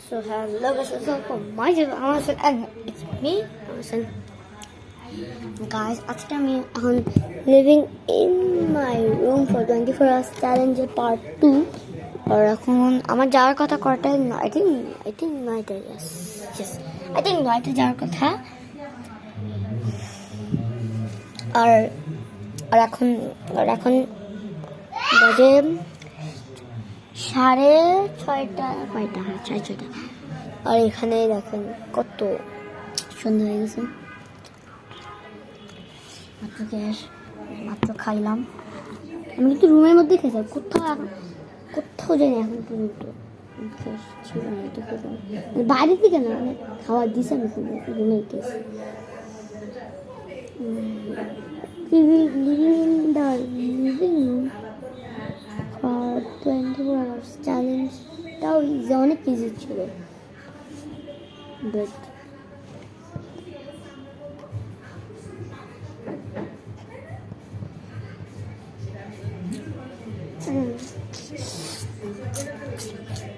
So hello guys, welcome my channel Amasan and it's me Amasan. Guys, আজকে আমি এখন living in my room for 24 hours challenge part 2 আর এখন আমার যাওয়ার কথা কয়টা I think 9টা yes I think 9টা যাওয়ার কথা আর এখন বাজে 6:30 হ্যাঁ 6:30 আর এখানে দেখেন কত সুন্দর হয়ে গেছে মাত্র খাইলাম আমি কিন্তু রুমের মধ্যে খেয়েছি কোথাও যাই না এখন পর্যন্ত বাইরে থেকে না খাওয়া দিছে আমি রুমে খেয়েছি living in the living room for 24 hours challenge টাও অনেক ইজি ছিল বাট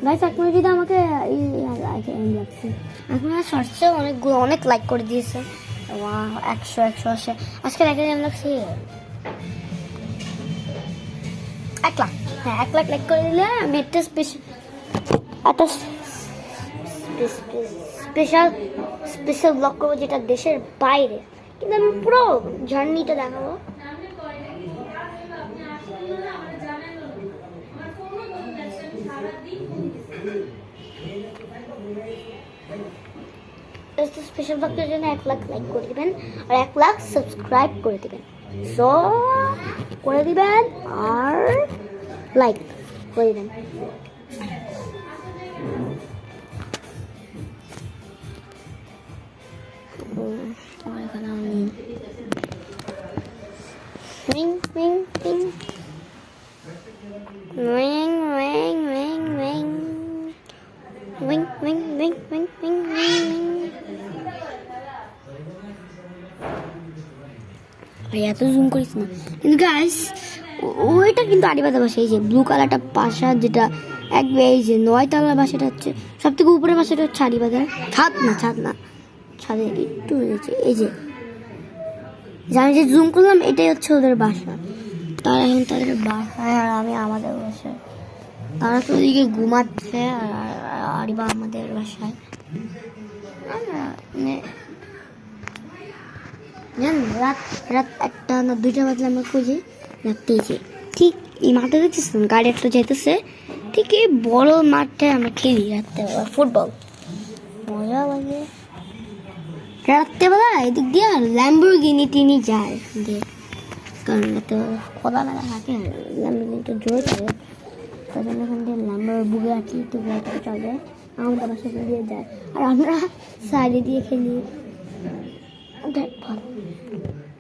গাইস আপনারা যদি আমাকে আপনারা শর্টসে অনেক লাইক করে দিয়েছে 100 আসে আজকে লাইক লাগছে 1 লাখ হ্যাঁ 1 লাখ লাইক করে দিলে আমি একটা স্পেশাল ব্লগ করবো যেটা দেশের বাইরে কিন্তু আমি পুরো জার্নিটা দেখাবো স্পেশাল ব্লগের জন্য 1 লাখ লাইক করে দিবেন আর 1 লাখ সাবস্ক্রাইব করে দিবেন সো করে দিবেন আর লাইক করে দিবেন এখানে আমি ring ring ring ring ring ring ring ring ring ring ring ring ring এত জুম করিস না কিন্তু গাইস ওইটা কিন্তু আড়িবাঁধা বাসা এই যে ব্লু কালারটা বাসা যেটা এই যে 9 তলার বাসাটা হচ্ছে সব থেকে উপরের বাসাটা হচ্ছে আড়িবাঁধা ছাদ না ছাদে একটু রয়েছে এই যে আমি যে জুম করলাম এটাই হচ্ছে ওদের বাসা তারা এখন তাদের বাসায় আর আমি আমাদের বাসায় তারা তো ওদিকে ঘুমাচ্ছে আর আড়িবা আমাদের বাসায় রাত 1টা না 2টা বাজলে আমরা খুঁজি রাত্রিতে ঠিক এই মাঠে দেখছিস গাড়ি একটা যেতেছে ঠিক এই বড় মাঠে আমরা খেলি রাত্রেবেলা ফুটবল মজা লাগে রাত্রেবেলা এদিক দিয়ে আর ল্যাম্বরগিনি টিনি যায় দিয়ে কারণ রাত্রেবেলা খোলামেলা থাকে ল্যাম্বরগিনিটা জোরে চলে তার জন্য এখান থেকে ল্যাম্বর বুকে আছি একটু গাড়িটা চলে আমাদের বাসা দিয়ে যায় আর আমরা সাইডে দিয়ে খেলি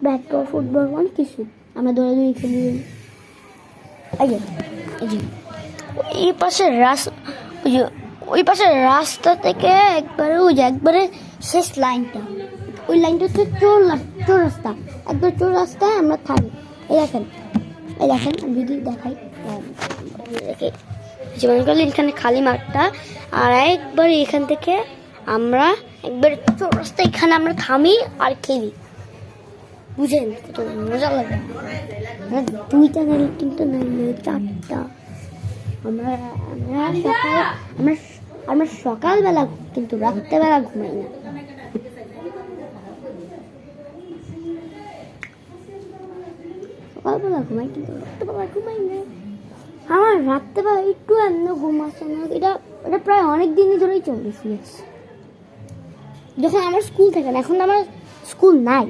ব্যাট বল ফুটবল অনেক কিছু আমরা দৌড়াদৌড়ি খেলি এই পাশের ওই পাশের রাস্তা থেকে একবারে শেষ লাইনটা ওই লাইনটা হচ্ছে চোর রাস্তা একবার চোর রাস্তায় আমরা থাকি এই দেখেন আমি যদি দেখাই মনে করলে এখানে খালি মাঠটা আর একবার এখান থেকে আমরা একবার চোর রাস্তা এখানে আমরা থামি আর খেলি বুঝেন কত মজা লাগে 2টা নাইলে 3টা নাইলে 4টা আমরা সকালবেলা কিন্তু রাত্রেবেলা ঘুমাই না সকালবেলা ঘুমাই কিন্তু রাত্রেবেলা ঘুমাই না আমার রাত্রেবেলা একটু এমন ঘুম আসছে না এটা প্রায় অনেক দিনই ধরেই চলতেছি যখন আমার স্কুল থাকে না এখন আমার স্কুল নাই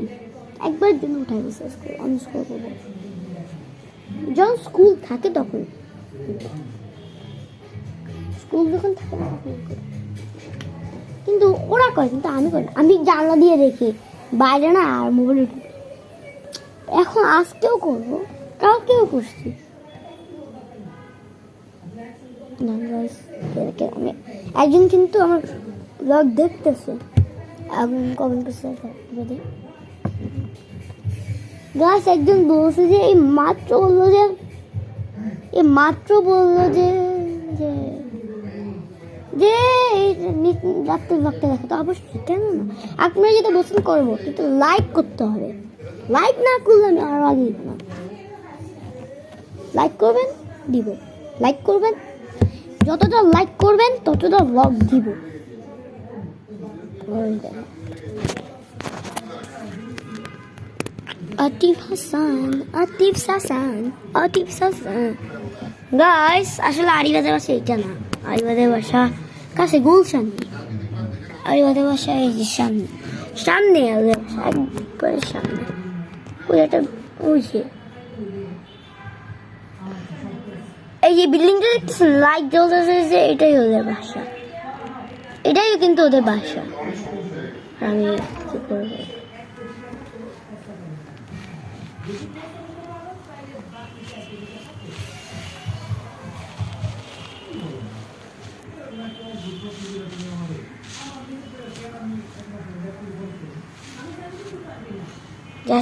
একবার জন্য উঠাই গেছে আমি স্কুল করবো যখন স্কুল থাকে তখন স্কুল যখন থাকে না তখন কিন্তু ওরা করে কিন্তু আমি করি আমি জানলা দিয়ে দেখি বাইরে না আর মোবাইল এখন আজকেও করবো কালকেও করছি আমি একজন কিন্তু আমার ব্লগ দেখতেছে এবং কমেন্ট করছে গাছ একজন বলছে যে এই মাত্র বললো যে যে রাত্রে ভক্ত দেখা তো অবশ্যই, কেন না? আপনারা যেটা বলছেন করবো, কিন্তু লাইক করতে হবে। লাইক না করলে আমি আরো আগে দিব না। লাইক করবেন, দিব। লাইক করবেন, যতটা লাইক করবেন ততটা ব্লগ দিব। আতিফ হাসান, আতিফ সাসান, আতিফ সাসান। গাইস আসলে আরিবাদের বাসা এটা না, আরিবাদের বাসা কাছে গুলশান। আরিবাদের বাসা এই যে সামনে সামনে একবারে সামনে, ওই একটা ওই যে এই যে বিল্ডিংটা দেখতেছেন লাইট জ্বলতেছে, যে এটাই ওদের বাসা, এটাই কিন্তু ওদের বাসা। আমি কি করবো?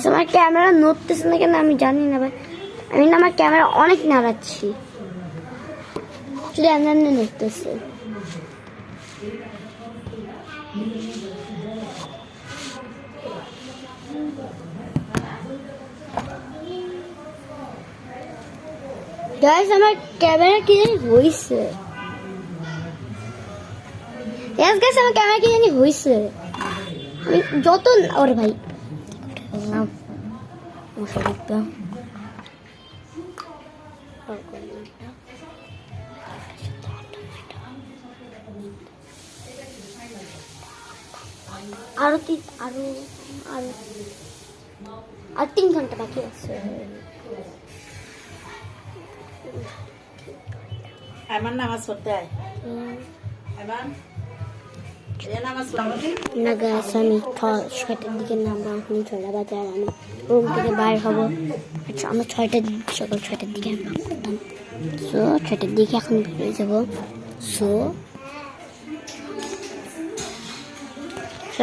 আমার ক্যামেরা নড়তেছে না কেন আমি জানি না ভাই। আমি না আমার ক্যামেরা অনেক নাড়াচ্ছি, শুধু এমনি নড়তেছে। গাইস আমার ক্যামেরা কি জানি হয়েছে। গাইস আমার ক্যামেরা কি জানি হয়েছে। আমি যত ওরে ভাই মশারিটা আরো আর 3 ঘন্টা বাকি আছে। আমার নামাজ পড়তে হয়। না গাছ আমি 6টার দিকে নামবো, এখন 6টা বাজে। আর আমি রুম থেকে বাইর হবো। আচ্ছা আমরা সকাল 6টার দিকে করতাম। সো 6টার দিকে এখন বেরিয়ে যাবো। সো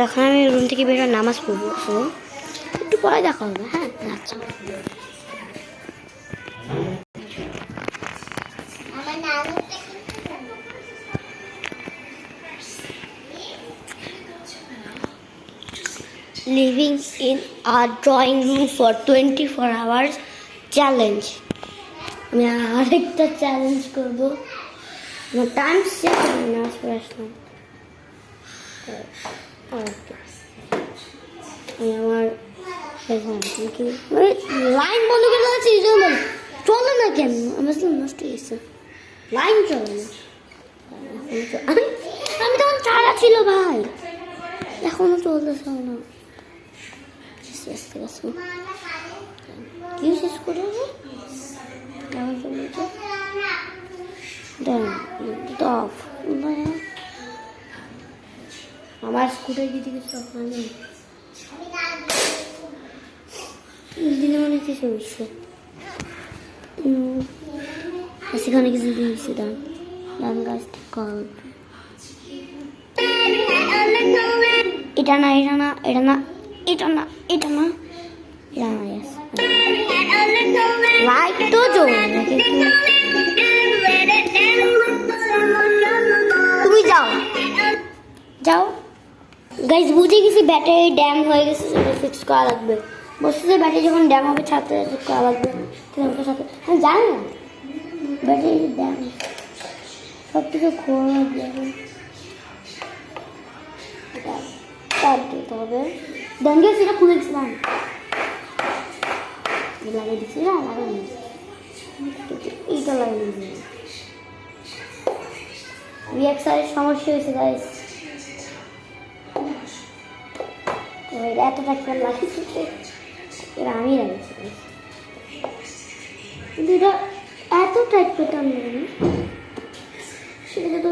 এখন আমি রুম থেকে বের হয়ে নামাজ পড়বো। সো একটু পরে দেখা হবে। হ্যাঁ আচ্ছা। Living in our drawing room for 24 hours challenge. আমি আরেকটা চ্যালেঞ্জ করবো। আমার টাইম শেষ, আমি নাচ করে আসলাম। আমার লাইন বন্ধ করে দিয়েছি, চলে না কেন? আমার নষ্ট হয়ে গেছে, লাইন চলে না। আমি তখন ছাড়া ছিল ভাই, এখনো চলতেছে না। কি শেষ করে আমার স্কুটার দিতে কিছু নেই, দিনে অনেক কিছু হচ্ছে। সেখানে কিছু দিয়েছি ডান গাছ কল। এটা না, এটা না, এটা না, এটা না, এটা না, এটা না। লাইট তো তুমি যাও যাও। গাইজ বুঝে গেছি ব্যাটারি ড্যাম হয়ে গেছে, সেটা ফিক্স করা লাগবে। বলছে যে ব্যাটারি যখন ড্যাম হবে ছাত্রে করা লাগবে, সাথে আমি জানি না ব্যাটারি ড্যাম সব কিছু খোলা লাগবে। দিতে হবে ব্যাঙ্গে সেটা খুলে দিচ্ছিলাম, লাগিয়ে দিচ্ছি না, লাগাই এইটা লাগিয়ে দিচ্ছি। রিয়াক্সারের সমস্যা হয়েছে গাইস, এত টাকা লাগিয়েছে, এটা আমি লাগিয়েছি। কিন্তু এটা এত টাইট পেতাম না, সেটা তো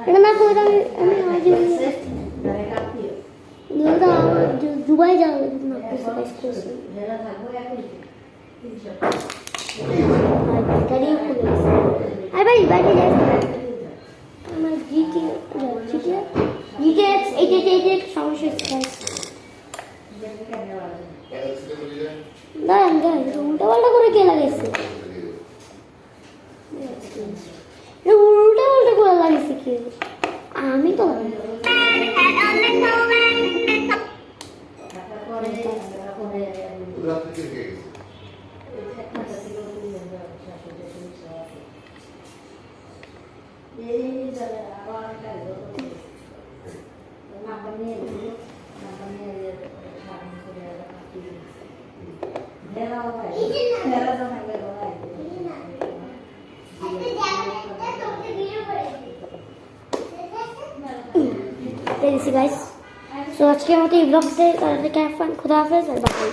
এটা না করে আমি দুবাই যাওয়া আমার জিটিএক্স সমস্যা হচ্ছে। দাঁড়ান দাঁড়ান, উল্টা পাল্টা করে কে লাগাইছে? উল্টা পাল্টা করে লাগাইছে কে? আমি তো গাইস। সো আজকের মতো এই ব্লগতে তাদের ক্যাফ খুদা হাফেজ আর বাই।